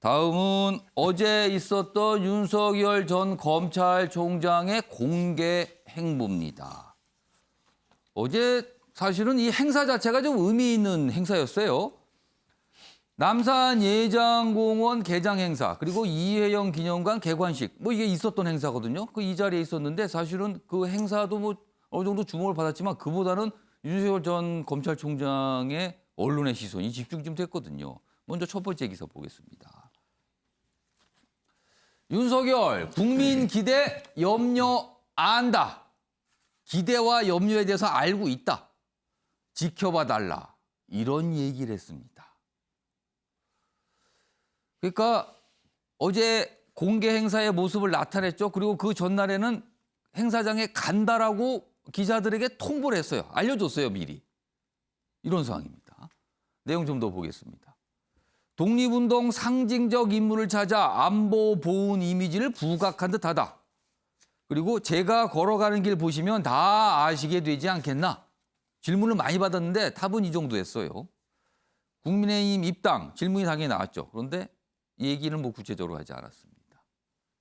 다음은 어제 있었던 윤석열 전 검찰총장의 공개 행보입니다. 어제 사실은 이 행사 자체가 좀 의미 있는 행사였어요. 남산 예장공원 개장 행사, 그리고 이혜영 기념관 개관식, 뭐 이게 있었던 행사거든요. 그 이 자리에 있었는데 사실은 그 행사도 뭐 어느 정도 주목을 받았지만 그보다는 윤석열 전 검찰총장의 언론의 시선이 집중 좀 됐거든요. 먼저 첫 번째 기사 보겠습니다. 윤석열, 국민 기대 염려 안다. 기대와 염려에 대해서 알고 있다. 지켜봐 달라. 이런 얘기를 했습니다. 그러니까 어제 공개 행사의 모습을 나타냈죠. 그리고 그 전날에는 행사장에 간다라고 기자들에게 통보를 했어요. 알려줬어요, 미리. 이런 상황입니다. 내용 좀 더 보겠습니다. 독립운동 상징적 인물을 찾아 안보 보훈 이미지를 부각한 듯하다. 그리고 제가 걸어가는 길 보시면 다 아시게 되지 않겠나? 질문을 많이 받았는데 답은 이 정도였어요. 국민의힘 입당 질문이 당연히 나왔죠. 그런데 얘기는 뭐 구체적으로 하지 않았습니다.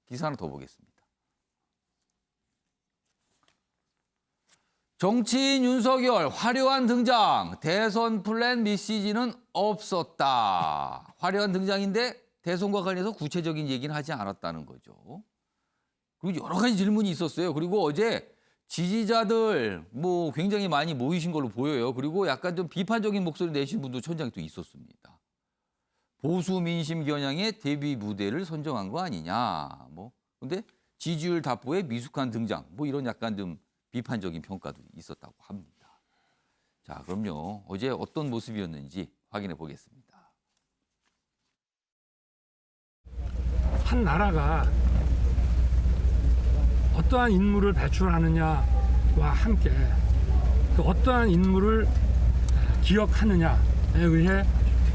기사 하나 더 보겠습니다. 정치인 윤석열 화려한 등장, 대선 플랜 메시지는 없었다. 화려한 등장인데 대선과 관련해서 구체적인 얘기는 하지 않았다는 거죠. 그리고 여러 가지 질문이 있었어요. 그리고 어제 지지자들 뭐 굉장히 많이 모이신 걸로 보여요. 그리고 약간 좀 비판적인 목소리 내신 분도 현장에 또 있었습니다. 보수 민심 겨냥의 데뷔 무대를 선정한 거 아니냐. 뭐 근데 지지율 답보에 미숙한 등장. 뭐 이런 약간 좀 비판적인 평가도 있었다고 합니다. 자, 그럼요. 어제 어떤 모습이었는지 확인해 보겠습니다. 한 나라가 어떠한 인물을 배출하느냐와 함께 그 어떠한 인물을 기억하느냐에 의해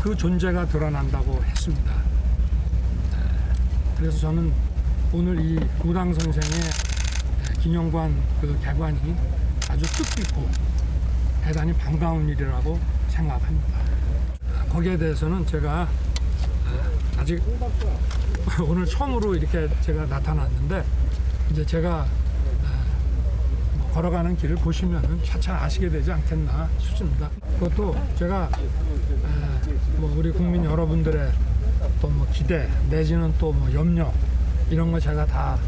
그 존재가 드러난다고 했습니다. 그래서 저는 오늘 이 우당 선생의 기념관 그 개관이 아주 뜻깊고 대단히 반가운 일이라고 생각합니다. 거기에 대해서는 제가 아직 오늘 처음으로 이렇게 제가 나타났는데 이제 제가 걸어가는 길을 보시면은 차차 아시게 되지 않겠나 싶습니다. 그것도 제가 뭐 우리 국민 여러분들의 또 뭐 기대 내지는 또 뭐 염려 이런 거 제가 다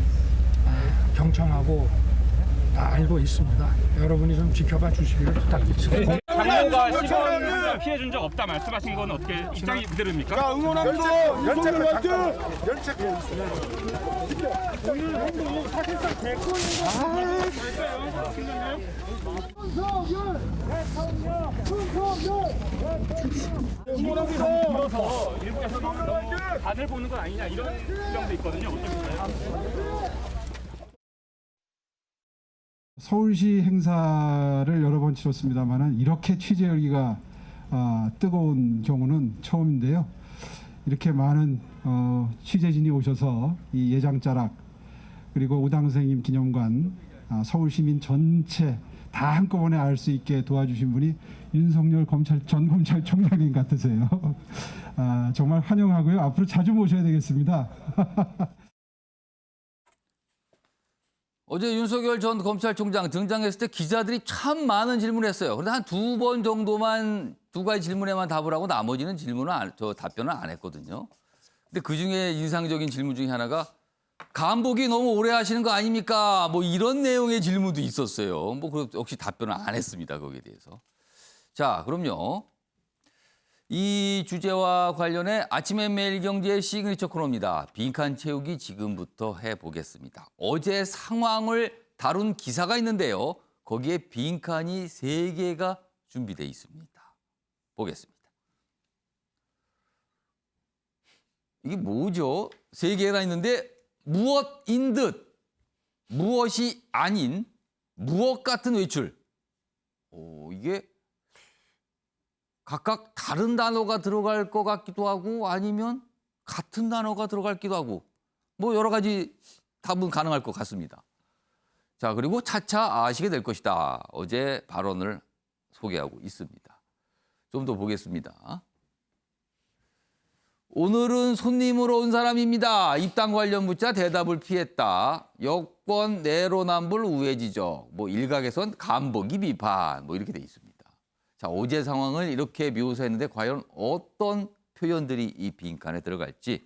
경청하고 다 알고 있습니다. 여러분이 좀 지켜봐 주시기를 부탁드립니다. 장모가 시범 피해 준 적 없다 말씀하신 건 어떻게 입장이 그대로입니까? 자, 응원합니다. 연착 화이팅! 연착. 오늘 행동이 사실상 대권인 길어서 일부에서 너무 다들 보는 건 아니냐 이런 주장도 있거든요. 어떻습니까? 서울시 행사를 여러 번 치렀습니다만 이렇게 취재 열기가 뜨거운 경우는 처음인데요. 이렇게 많은 취재진이 오셔서 이 예장자락 그리고 우당 선생님 기념관 서울시민 전체 다 한꺼번에 알 수 있게 도와주신 분이 윤석열 전 검찰총장님 같으세요. 정말 환영하고요. 앞으로 자주 모셔야 되겠습니다. 어제 윤석열 전 검찰총장 등장했을 때 기자들이 참 많은 질문을 했어요. 그런데 한 두 번 정도만 두 가지 질문에만 답을 하고 나머지는 답변을 안 했거든요. 근데 그중에 인상적인 질문 중에 하나가 간보기 너무 오래 하시는 거 아닙니까? 뭐 이런 내용의 질문도 있었어요. 뭐 역시 답변을 안 했습니다. 거기에 대해서. 자, 그럼요. 이 주제와 관련해 아침에 매일경제의 시그니처 코너입니다. 빈칸 채우기 지금부터 해보겠습니다. 어제 상황을 다룬 기사가 있는데요. 거기에 빈칸이 3개가 준비되어 있습니다. 보겠습니다. 이게 뭐죠? 3개가 있는데 무엇인 듯, 무엇이 아닌, 무엇 같은 외출. 이게 각각 다른 단어가 들어갈 것 같기도 하고 아니면 같은 단어가 들어갈기도 하고 뭐 여러 가지 답은 가능할 것 같습니다. 자, 그리고 차차 아시게 될 것이다. 어제 발언을 소개하고 있습니다. 좀 더 보겠습니다. 오늘은 손님으로 온 사람입니다. 입당 관련 묻자 대답을 피했다. 여권 내로남불 우회 지적. 뭐 일각에선 간보기 비판. 뭐 이렇게 돼 있습니다. 자, 어제 상황을 이렇게 묘사했는데 과연 어떤 표현들이 이 빈칸에 들어갈지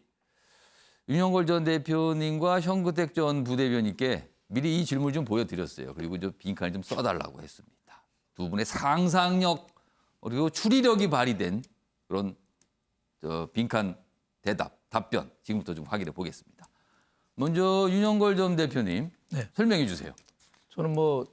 윤영걸 전 대표님과 현근택 전 부대변인께 미리 이 질문을 좀 보여드렸어요. 그리고 저 빈칸을 좀 써달라고 했습니다. 두 분의 상상력 그리고 추리력이 발휘된 그런 빈칸 대답, 답변 지금부터 좀 확인해 보겠습니다. 먼저 윤영걸 전 대표님 네. 설명해 주세요. 저는 뭐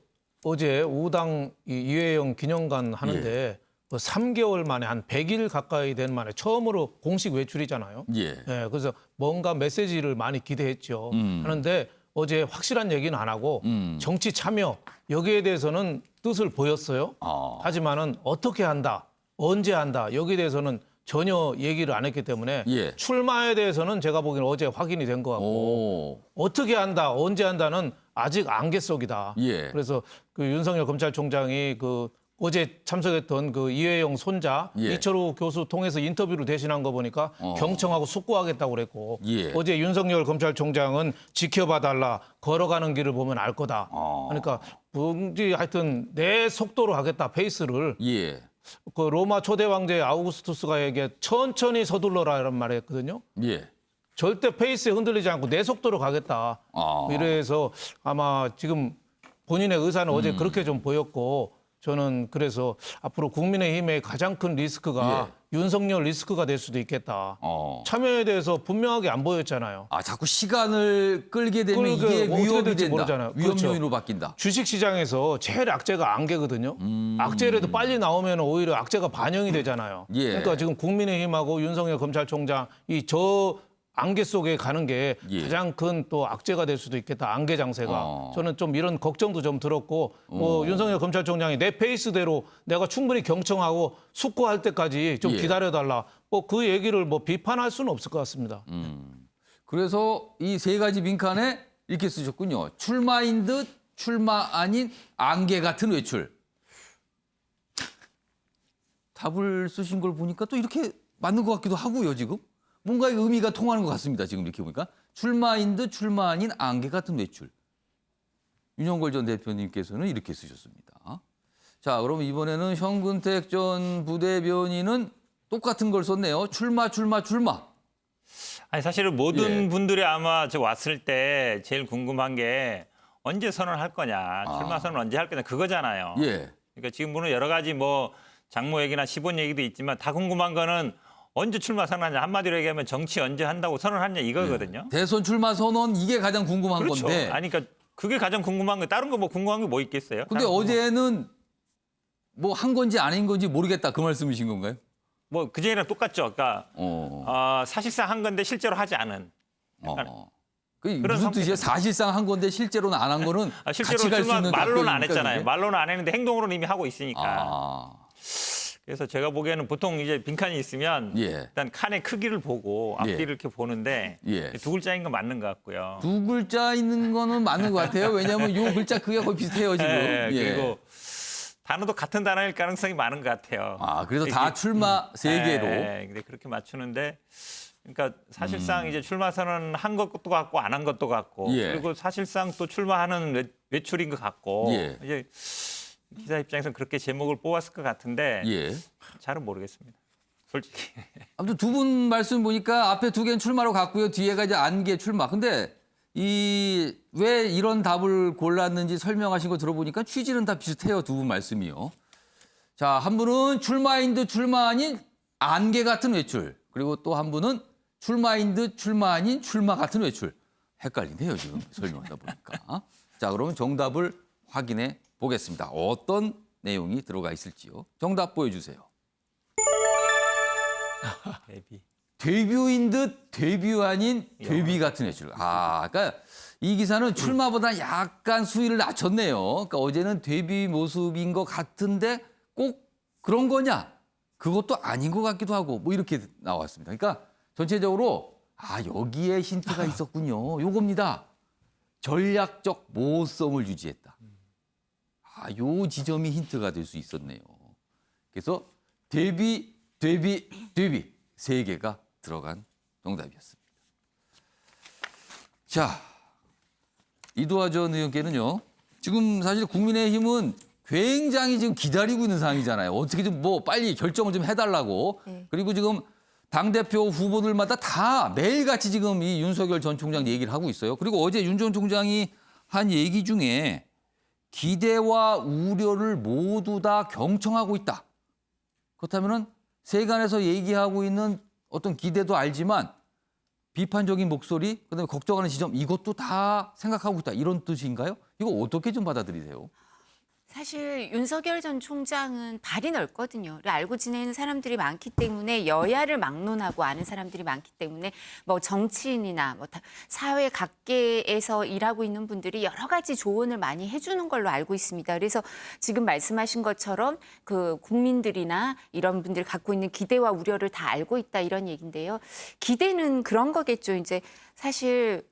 어제 5당 이회영 기념관 하는데 뭐 3개월 만에 한 100일 가까이 된 만에 처음으로 공식 외출이잖아요. 예. 그래서 뭔가 메시지를 많이 기대했죠. 하는데 어제 확실한 얘기는 안 하고 정치 참여 여기에 대해서는 뜻을 보였어요. 하지만은 어떻게 한다, 언제 한다 여기에 대해서는 전혀 얘기를 안 했기 때문에 예. 출마에 대해서는 제가 보기에는 어제 확인이 된 것 같고 오. 어떻게 한다, 언제 한다는 아직 안개 속이다. 예. 그래서 그 윤석열 검찰총장이 그 어제 참석했던 그 이회영 손자 예. 이철우 교수 통해서 인터뷰를 대신한 거 보니까 경청하고 숙고하겠다고 그랬고 예. 어제 윤석열 검찰총장은 지켜봐달라 걸어가는 길을 보면 알 거다. 그러니까 뭔지 하여튼 내 속도로 하겠다 페이스를 예. 그 로마 초대 왕제 아우구스투스가 얘기해 천천히 서둘러라라는 말을 했거든요. 예. 절대 페이스에 흔들리지 않고 내 속도로 가겠다. 이래서 아마 지금 본인의 의사는 어제 그렇게 좀 보였고 저는 그래서 앞으로 국민의힘의 가장 큰 리스크가 윤석열 리스크가 될 수도 있겠다. 참여에 대해서 분명하게 안 보였잖아요. 아, 자꾸 시간을 끌게 되면 끌게 이게 뭐 어떻게 위협이 될지 된다. 모르잖아요. 위험 그렇죠. 요인으로 바뀐다. 주식시장에서 제일 악재가 안개거든요. 악재라도 빨리 나오면 오히려 악재가 반영이 되잖아요. 예. 그러니까 지금 국민의힘하고 윤석열 검찰총장 이 저 안개 속에 가는 게 예. 가장 큰 또 악재가 될 수도 있겠다. 안개 장세가. 저는 좀 이런 걱정도 좀 들었고 뭐 윤석열 검찰총장이 내 페이스대로 내가 충분히 경청하고 숙고할 때까지 좀 예. 기다려달라. 뭐 그 얘기를 뭐 비판할 수는 없을 것 같습니다. 그래서 이 세 가지 빈칸에 이렇게 쓰셨군요. 출마인 듯 출마 아닌 안개 같은 외출. 답을 쓰신 걸 보니까 또 이렇게 맞는 것 같기도 하고요, 지금. 뭔가 의미가 통하는 것 같습니다, 지금 이렇게 보니까. 출마인 듯 출마 아닌 안개 같은 외출. 윤영걸 전 대표님께서는 이렇게 쓰셨습니다. 자, 그럼 이번에는 현근택 전 부대변인은 똑같은 걸 썼네요. 출마. 아니 사실은 모든 예. 분들이 아마 저 왔을 때 제일 궁금한 게 언제 선언할 거냐, 출마 선언 언제 할 거냐 그거잖아요. 예. 그러니까 지금 보는 여러 가지 뭐 장모 얘기나 시본 얘기도 있지만 다 궁금한 거는 언제 출마 선언하냐, 한마디로 얘기하면 정치 언제 한다고 선언하냐 이거거든요. 대선 출마 선언 이게 가장 궁금한 그렇죠. 건데. 아니 그러니까 그게 가장 궁금한 거. 다른 거 뭐 궁금한 게 뭐 있겠어요? 근데 다른 거 어제는 뭐 한 건지 아닌 건지 모르겠다 그 말씀이신 건가요? 뭐 그전이랑 똑같죠. 그러니까 사실상 한 건데 실제로 하지 않은. 그게 그런 무슨 뜻이에요? 상태죠. 사실상 한 건데 실제로는 안 한 거는 실제로 같이 갈 수 출마 있는 말로는 안 답변입니까, 했잖아요. 그게? 말로는 안 했는데 행동으로는 이미 하고 있으니까. 아, 그래서 제가 보기에는 보통 이제 빈칸이 있으면 예. 일단 칸의 크기를 보고 앞뒤를 예. 이렇게 보는데 예. 두 글자인 건 맞는 것 같고요. 두 글자 있는 거는 맞는 것 같아요. 왜냐하면 요 글자 크기가 거의 비슷해요 지금. 예, 예. 그리고 단어도 같은 단어일 가능성이 많은 것 같아요. 아, 그래서 다 이게- 출마 세 개로. 근데 그렇게 맞추는데 그러니까 사실상 이제 출마 선언 한 것도 같고 안 한 것도 같고 예. 그리고 사실상 또 출마하는 외출인 것 같고 예. 이제 기자 입장에서는 그렇게 제목을 뽑았을 것 같은데 예. 잘은 모르겠습니다. 솔직히. 아무튼 두 분 말씀 보니까 앞에 두 개는 출마로 갔고요. 뒤에가 이제 안개 출마. 근데 이 왜 이런 답을 골랐는지 설명하신 거 들어보니까 취지는 다 비슷해요. 두 분 말씀이요. 자, 한 분은 출마인 듯 출마 아닌 안개 같은 외출. 그리고 또 한 분은 출마인 듯 출마 아닌 출마 같은 외출. 헷갈리네요, 지금 설명하다 보니까. 자, 그러면 정답을 확인해 보겠습니다. 어떤 내용이 들어가 있을지요. 정답 보여주세요. 데뷔. 데뷔인 듯 데뷔 아닌 데뷔 같은 외출. 아, 그러니까 이 기사는 출마보다 약간 수위를 낮췄네요. 그러니까 어제는 데뷔 모습인 것 같은데 꼭 그런 거냐? 그것도 아닌 것 같기도 하고 뭐 이렇게 나왔습니다. 그러니까 전체적으로 여기에 힌트가 있었군요. 요겁니다. 전략적 모호성을 유지했다. 요 지점이 힌트가 될 수 있었네요. 그래서 데뷔 세 개가 들어간 정답이었습니다. 자, 이도하 전 의원께는요. 지금 사실 국민의힘은 굉장히 지금 기다리고 있는 상황이잖아요. 어떻게 좀 뭐 빨리 결정을 좀 해달라고. 네. 그리고 지금 당대표 후보들마다 다 매일같이 지금 이 윤석열 전 총장 얘기를 하고 있어요. 그리고 어제 윤 전 총장이 한 얘기 중에 기대와 우려를 모두 다 경청하고 있다. 그렇다면은 세간에서 얘기하고 있는 어떤 기대도 알지만 비판적인 목소리, 그다음에 걱정하는 지점 이것도 다 생각하고 있다. 이런 뜻인가요? 이거 어떻게 좀 받아들이세요? 사실 윤석열 전 총장은 발이 넓거든요. 알고 지내는 사람들이 많기 때문에 여야를 막론하고 아는 사람들이 많기 때문에 뭐 정치인이나 뭐 사회 각계에서 일하고 있는 분들이 여러 가지 조언을 많이 해주는 걸로 알고 있습니다. 그래서 지금 말씀하신 것처럼 그 국민들이나 이런 분들 갖고 있는 기대와 우려를 다 알고 있다 이런 얘기인데요. 기대는 그런 거겠죠. 이제 사실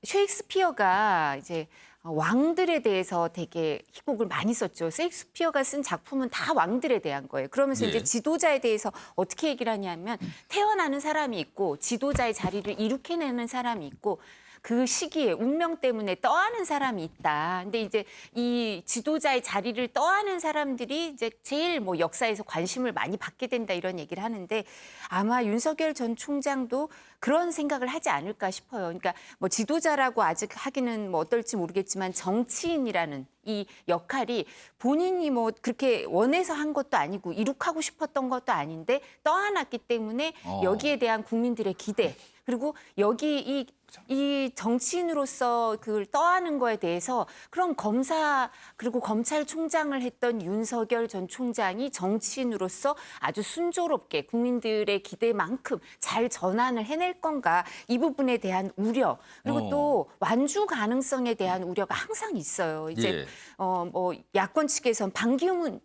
셰익스피어가 이제 왕들에 대해서 되게 희곡을 많이 썼죠. 셰익스피어가 쓴 작품은 다 왕들에 대한 거예요. 그러면서 예. 이제 지도자에 대해서 어떻게 얘기를 하냐면 태어나는 사람이 있고 지도자의 자리를 이룩해내는 사람이 있고 그 시기에 운명 때문에 떠하는 사람이 있다. 근데 이제 이 지도자의 자리를 떠하는 사람들이 이제 제일 뭐 역사에서 관심을 많이 받게 된다 이런 얘기를 하는데 아마 윤석열 전 총장도 그런 생각을 하지 않을까 싶어요. 그러니까 뭐 지도자라고 아직 하기는 뭐 어떨지 모르겠지만 정치인이라는 이 역할이 본인이 뭐 그렇게 원해서 한 것도 아니고 이룩하고 싶었던 것도 아닌데 떠안았기 때문에 여기에 대한 국민들의 기대 그리고 여기 이 정치인으로서 그걸 떠하는 거에 대해서 그럼 검사 그리고 검찰총장을 했던 윤석열 전 총장이 정치인으로서 아주 순조롭게 국민들의 기대만큼 잘 전환을 해낼 건가 이 부분에 대한 우려 그리고 또 완주 가능성에 대한 우려가 항상 있어요. 이제 예. 뭐 야권 측에선 반기문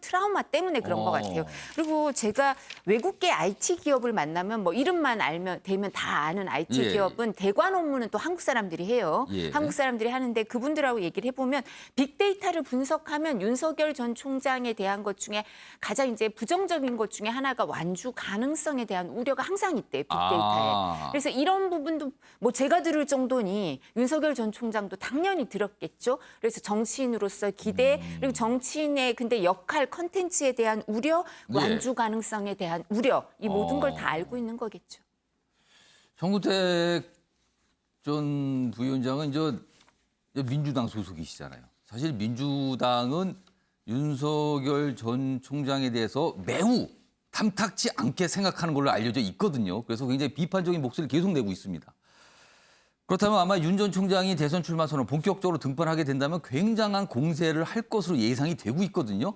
트라우마 때문에 그런 것 같아요. 그리고 제가 외국계 IT 기업을 만나면 뭐 이름만 되면 다 아는 IT 예. 기업은 대관 업무는 또 한국 사람들이 해요. 예. 한국 사람들이 하는데 그분들하고 얘기를 해보면 빅데이터를 분석하면 윤석열 전 총장에 대한 것 중에 가장 이제 부정적인 것 중에 하나가 완주 가능성에 대한 우려가 항상 있대요. 빅데이터에. 그래서 이런 부분도 뭐 제가 들을 정도니 윤석열 전 총장도 당연히 들었겠죠. 그래서 정치인으로서 기대 그리고 정치인의 근데 역할 컨텐츠에 대한 우려, 예. 완주 가능성에 대한 우려 이 모든 걸 다 알고 있는 거겠죠. 정우택 전 부위원장은 이제 민주당 소속이시잖아요. 사실 민주당은 윤석열 전 총장에 대해서 매우 탐탁지 않게 생각하는 걸로 알려져 있거든요. 그래서 굉장히 비판적인 목소리를 계속 내고 있습니다. 그렇다면 아마 윤 전 총장이 대선 출마 선언 본격적으로 등판하게 된다면 굉장한 공세를 할 것으로 예상이 되고 있거든요.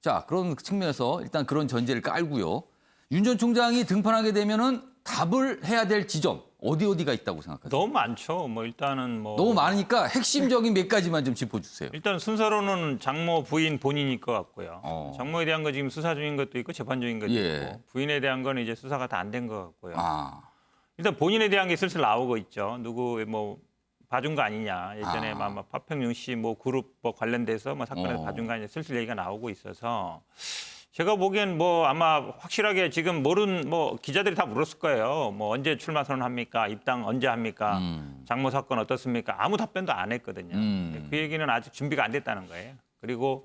자, 그런 측면에서 일단 그런 전제를 깔고요. 윤 전 총장이 등판하게 되면은 답을 해야 될 지점 어디가 있다고 생각하세요? 너무 많죠. 뭐 일단은 뭐 너무 많으니까 핵심적인 몇 가지만 좀 짚어주세요. 일단 순서로는 장모 부인 본인일 것 같고요. 어. 장모에 대한 거 지금 수사 중인 것도 있고 재판 중인 것도 예. 있고 부인에 대한 거는 이제 수사가 다 안 된 것 같고요. 아, 일단 본인에 대한 게 슬슬 나오고 있죠. 누구 뭐 봐준 거 아니냐. 예전에 막 파평윤 씨 뭐 그룹 뭐 관련돼서 뭐 사건에서 봐준 거 아니냐. 슬슬 얘기가 나오고 있어서 제가 보기엔 뭐 아마 확실하게 지금 모르는 뭐 기자들이 다 물었을 거예요. 뭐 언제 출마 선언합니까? 입당 언제 합니까? 장모 사건 어떻습니까? 아무 답변도 안 했거든요. 그 얘기는 아직 준비가 안 됐다는 거예요. 그리고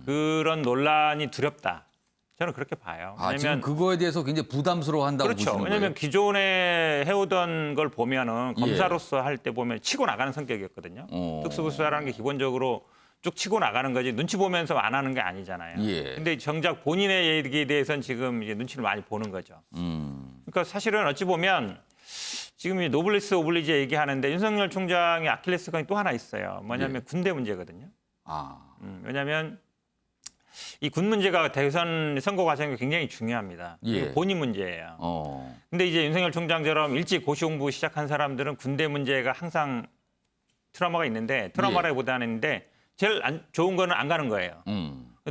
그런 논란이 두렵다. 저는 그렇게 봐요. 아 지금 그거에 대해서 굉장히 부담스러워한다고 그렇죠. 보시는 왜냐하면 거예요? 기존에 해오던 걸 보면은 예. 검사로서 할 때 보면 치고 나가는 성격이었거든요. 특수부수사라는 게 기본적으로 쭉 치고 나가는 거지 눈치 보면서 안 하는 게 아니잖아요. 예. 근데 정작 본인의 얘기에 대해서는 지금 이제 눈치를 많이 보는 거죠. 그러니까 사실은 어찌 보면 지금 이 노블리스 오블리지 얘기하는데 윤석열 총장의 아킬레스건이 또 하나 있어요. 뭐냐면 군대 문제거든요. 아, 왜냐하면 이 군 문제가 대선 선거 과정에 굉장히 중요합니다. 예. 이거 본인 문제예요. 근데 이제 윤석열 총장처럼 일찍 고시 공부 시작한 사람들은 군대 문제가 항상 트라우마가 있는데 트라우마라기보다는 제일 좋은 거는 안 가는 거예요.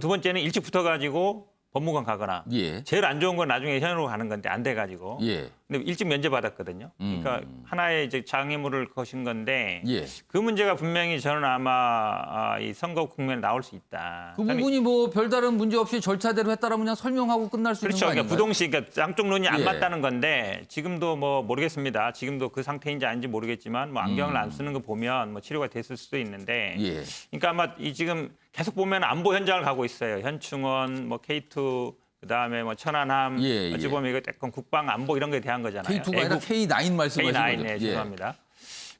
두 번째는 일찍 붙어가지고 법무관 가거나 예. 제일 안 좋은 건 나중에 현으로 가는 건데 안 돼가지고 예. 근데 일찍 면제받았거든요. 그러니까 하나의 이제 장애물을 거신 건데 예. 그 문제가 분명히 저는 아마 이 선거 국면에 나올 수 있다. 그 부분이 뭐 별다른 문제 없이 절차대로 했다라면 그냥 설명하고 끝날 수 그렇죠. 있는 거 그러니까 아닌가요? 부동시 그러니까 양쪽 논이 안 예. 맞다는 건데 지금도 뭐 모르겠습니다. 지금도 그 상태인지 아닌지 모르겠지만 뭐 안경을 안 쓰는 거 보면 뭐 치료가 됐을 수도 있는데 예. 그러니까 아마 이 지금 계속 보면 안보 현장을 가고 있어요. 현충원, 뭐 K2 그다음에 뭐 천안함 예, 어찌 예. 보면 이거 약간 국방 안보 이런 거에 대한 거잖아요. K2가 아니라 K9 말씀하시는 K9, 거죠? 네, 예. 죄송합니다.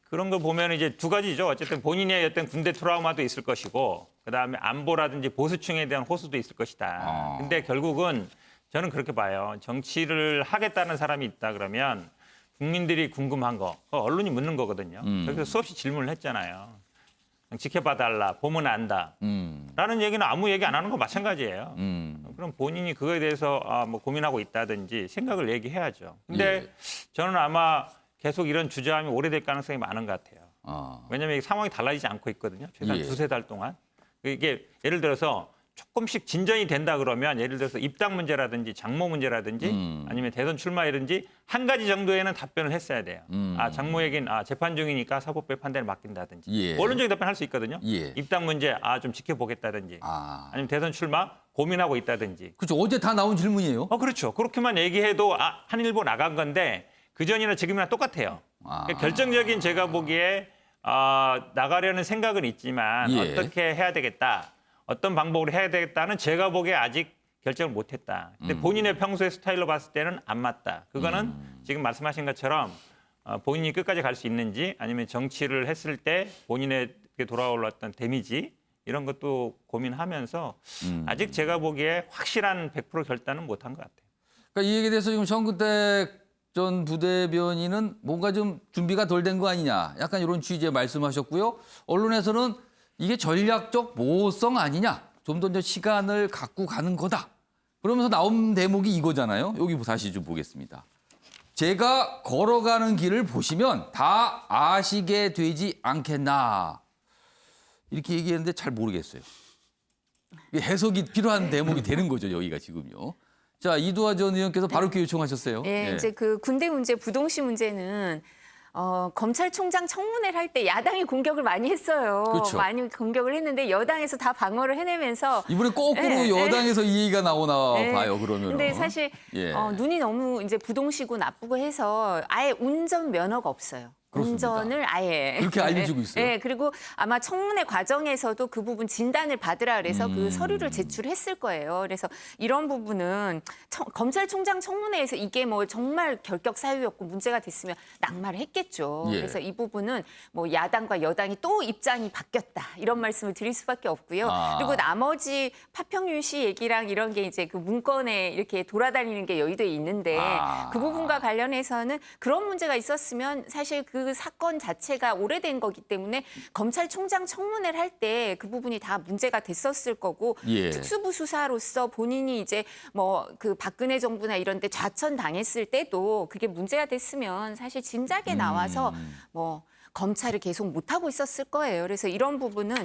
그런 거 보면 이제 두 가지죠. 어쨌든 본인의 어떤 군대 트라우마도 있을 것이고 그다음에 안보라든지 보수층에 대한 호소도 있을 것이다. 근데 결국은 저는 그렇게 봐요. 정치를 하겠다는 사람이 있다 그러면 국민들이 궁금한 거, 그거 언론이 묻는 거거든요. 여기서 수없이 질문을 했잖아요. 지켜봐달라, 보면 안다. 라는 얘기는 아무 얘기 안 하는 거 마찬가지예요. 그럼 본인이 그거에 대해서 뭐 고민하고 있다든지 생각을 얘기해야죠. 근데 예. 저는 아마 계속 이런 주저함이 오래될 가능성이 많은 것 같아요. 왜냐하면 상황이 달라지지 않고 있거든요. 최소한 예. 두세 달 동안. 이게 예를 들어서 조금씩 진전이 된다 그러면 예를 들어서 입당 문제라든지 장모 문제라든지 아니면 대선 출마이든지 한 가지 정도에는 답변을 했어야 돼요. 장모에겐 재판 중이니까 사법부의 판단을 맡긴다든지. 예. 원론적인 답변 할 수 있거든요. 예. 입당 문제 좀 지켜보겠다든지 아니면 대선 출마 고민하고 있다든지. 그렇죠. 어제 다 나온 질문이에요. 그렇죠. 그렇게만 얘기해도 한일보 나간 건데 그전이나 지금이나 똑같아요. 그러니까 결정적인 제가 보기에 나가려는 생각은 있지만 예. 어떻게 해야 되겠다. 어떤 방법으로 해야 되겠다는 제가 보기에 아직 결정을 못했다. 근데 본인의 평소의 스타일로 봤을 때는 안 맞다. 그거는 지금 말씀하신 것처럼 본인이 끝까지 갈 수 있는지 아니면 정치를 했을 때 본인에게 돌아올 어떤 데미지 이런 것도 고민하면서 아직 제가 보기에 확실한 100% 결단은 못한 것 같아요. 그러니까 이 얘기에 대해서 지금 정근택 전 부대변인은 뭔가 좀 준비가 덜 된 거 아니냐. 약간 이런 취지의 말씀하셨고요. 언론에서는 이게 전략적 모호성 아니냐. 좀 더 시간을 갖고 가는 거다. 그러면서 나온 대목이 이거잖아요. 여기 다시 좀 보겠습니다. 제가 걸어가는 길을 보시면 다 아시게 되지 않겠나. 이렇게 얘기했는데 잘 모르겠어요. 이게 해석이 필요한 대목이 되는 거죠. 여기가 지금요. 자, 이두하 전 의원께서 바로 이렇게 요청하셨어요. 예, 예. 이제 그 군대 문제, 부동시 문제는 검찰총장 청문회를 할 때 야당이 공격을 많이 했어요. 그렇죠. 많이 공격을 했는데 여당에서 다 방어를 해내면서 이번에 거꾸로 예, 여당에서 이 얘기가 나오나 예. 봐요. 그러면. 근데 사실 예. 눈이 너무 이제 부동시고 나쁘고 해서 아예 운전 면허가 없어요. 그렇습니다. 운전을 아예 그렇게 알려지고 있어요. 네, 그리고 아마 청문회 과정에서도 그 부분 진단을 받으라 그래서 그 서류를 제출했을 거예요. 그래서 이런 부분은 검찰총장 청문회에서 이게 뭐 정말 결격 사유였고 문제가 됐으면 낙마를 했겠죠. 예. 그래서 이 부분은 뭐 야당과 여당이 또 입장이 바뀌었다 이런 말씀을 드릴 수밖에 없고요. 그리고 나머지 파평윤 씨 얘기랑 이런 게 이제 그 문건에 이렇게 돌아다니는 게 여의도에 있는데 그 부분과 관련해서는 그런 문제가 있었으면 사실 그 사건 자체가 오래된 거기 때문에 검찰총장 청문회를 할 때 그 부분이 다 문제가 됐었을 거고 예. 특수부 수사로서 본인이 이제 뭐 그 박근혜 정부나 이런 데 좌천 당했을 때도 그게 문제가 됐으면 사실 진작에 나와서 뭐 검찰을 계속 못 하고 있었을 거예요. 그래서 이런 부분은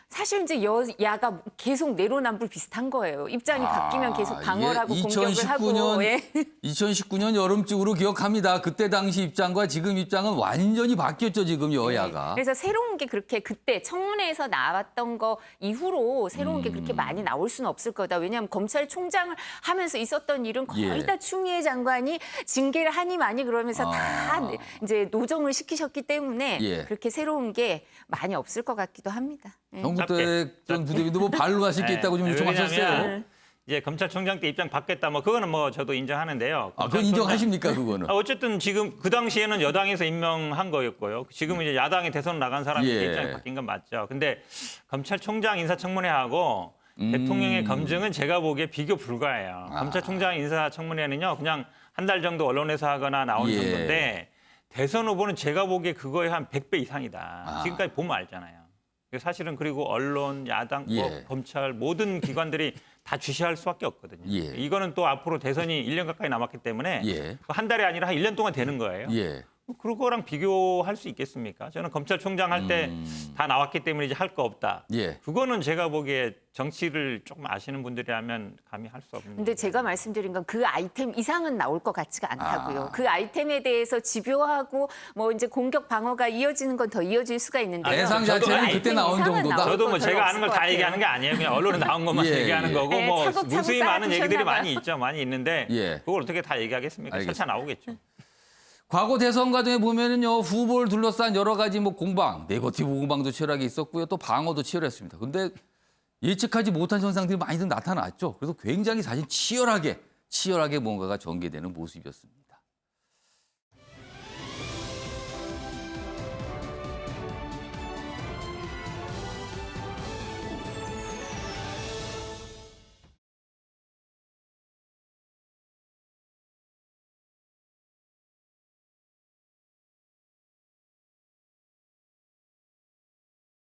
사실 이제 여야가 계속 내로남불 비슷한 거예요. 입장이 바뀌면 계속 방어를 하고 공격을 하고. 예. 2019년 여름쯤으로 기억합니다. 그때 당시 입장과 지금 입장은 완전히 바뀌었죠, 지금 여야가. 그래서 새로운 게 그렇게 그때 청문회에서 나왔던 거 이후로 새로운 게 그렇게 많이 나올 수는 없을 거다. 왜냐하면 검찰총장을 하면서 있었던 일은 거의 예. 다 추미애 장관이 징계를 하니 많이 그러면서 다 이제 노정을 시키셨기 때문에 예. 그렇게 새로운 게 많이 없을 것 같기도 합니다. 예. 정구택 전 부대변인도 뭐 발로 하실 게 있다고 좀 요청하셨어요. 왜냐하면 이제 검찰총장 때 입장 바뀌었다 뭐 그거는 뭐 저도 인정하는데요. 그건 인정하십니까, 그거는? 어쨌든 지금 그 당시에는 여당에서 임명한 거였고요. 지금 이제 야당이 대선 나간 사람이 예. 입장이 바뀐 건 맞죠. 근데 검찰총장 인사청문회하고 대통령의 검증은 제가 보기에 비교 불가해요. 검찰총장 인사청문회는요, 그냥 한 달 정도 언론에서 하거나 나오는 예. 정도인데 대선 후보는 제가 보기에 그거에 한 100배 이상이다. 지금까지 보면 알잖아요. 사실은 그리고 언론, 야당, 예. 검찰 모든 기관들이 다 주시할 수밖에 없거든요. 예. 이거는 또 앞으로 대선이 1년 가까이 남았기 때문에 예. 한 달이 아니라 한 1년 동안 되는 거예요. 예. 그거랑 비교할 수 있겠습니까? 저는 검찰총장 할 때 다 나왔기 때문에 이제 할 거 없다. 예. 그거는 제가 보기에 정치를 조금 아시는 분들이라면 감히 할 수 없는. 근데 제가 말씀드린 건 그 아이템 이상은 나올 것 같지가 않다고요. 아. 그 아이템에 대해서 집요하고 뭐 이제 공격 방어가 이어지는 건 더 이어질 수가 있는데 대상 자체는 그때 나온 정도다. 저도 뭐 제가 아는 걸 다 얘기하는 게 아니에요. 그냥 언론에 나온 것만 예, 얘기하는 예. 거고 네, 뭐 차곡차곡 무수히 많은 얘기들이 쌓아두셨나 많이 있죠. 많이 있는데 예. 그걸 어떻게 다 얘기하겠습니까? 알겠습니다. 차차 나오겠죠. 과거 대선 과정에 보면은요 후보를 둘러싼 여러 가지 뭐 공방, 네거티브 공방도 치열하게 있었고요, 또 방어도 치열했습니다. 근데 예측하지 못한 현상들이 많이들 나타났죠. 그래서 굉장히 사실 치열하게 뭔가가 전개되는 모습이었습니다.